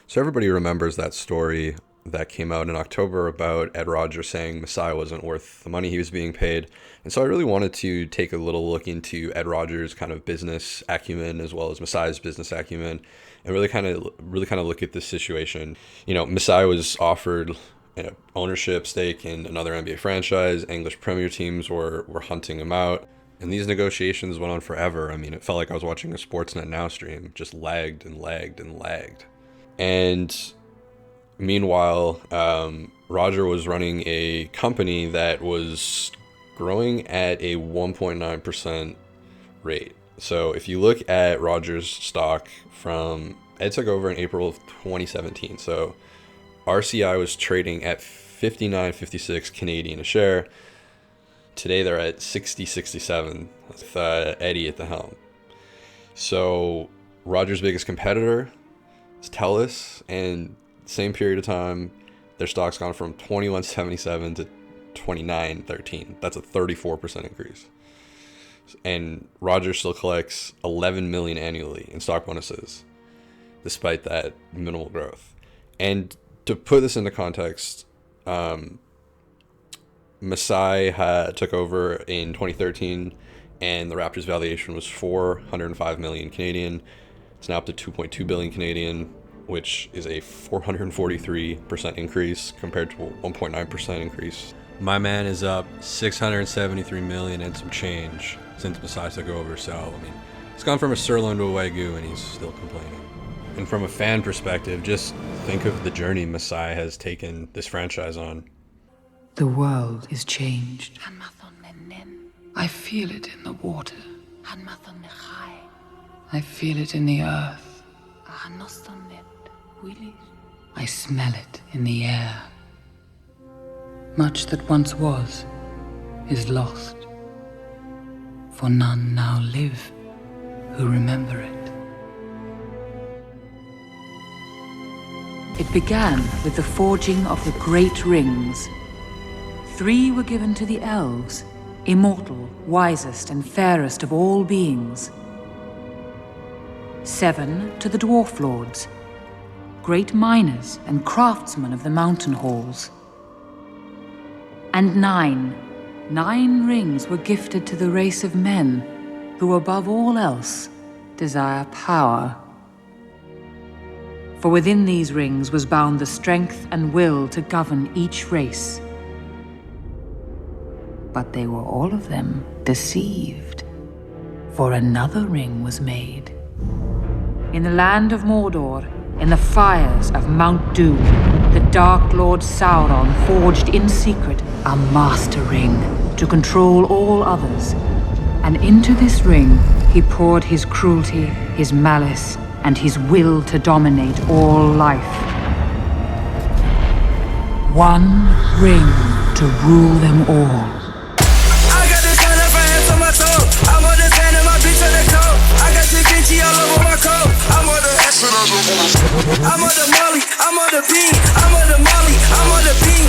So everybody remembers that story that came out in October about Ed Rogers saying Masai wasn't worth the money he was being paid. And so I really wanted to take a little look into Ed Rogers' kind of business acumen as well as Masai's business acumen, and really kind of look at this situation. You know, Masai was offered ownership stake in another NBA franchise. English Premier teams were hunting him out. And these negotiations went on forever. I mean, it felt like I was watching a Sportsnet Now stream, just lagged and lagged and lagged. And meanwhile, Roger was running a company that was growing at a 1.9% rate. So if you look at Rogers' stock from, Ed took over in April of 2017. So RCI was trading at 59.56 Canadian a share. Today they're at 60.67 with Eddie at the helm. So Rogers' biggest competitor is TELUS, and same period of time, their stock's gone from 21.77 to 29.13. That's a 34% increase. And Rogers still collects $11 million annually in stock bonuses, despite that minimal growth. And to put this into context, Masai took over in 2013, and the Raptors' valuation was 405 million Canadian. It's now up to 2.2 billion Canadian, which is a 443% increase compared to a 1.9% increase. My man is up 673 million and some change since Masai took over. So, I mean, it's gone from a sirloin to a Wagyu, and he's still complaining. And from a fan perspective, just think of the journey Masai has taken this franchise on. The world is changed. I feel it in the water. I feel it in the earth. I smell it in the air. Much that once was is lost, for none now live who remember it. It began with the forging of the great rings. 3 were given to the elves, immortal, wisest, and fairest of all beings. 7 to the dwarf lords, great miners and craftsmen of the mountain halls. And 9 rings were gifted to the race of men who above all else desire power. For within these rings was bound the strength and will to govern each race. But they were all of them deceived, for another ring was made. In the land of Mordor, in the fires of Mount Doom, the Dark Lord Sauron forged in secret a master ring to control all others. And into this ring he poured his cruelty, his malice, and his will to dominate all life. One ring to rule them all.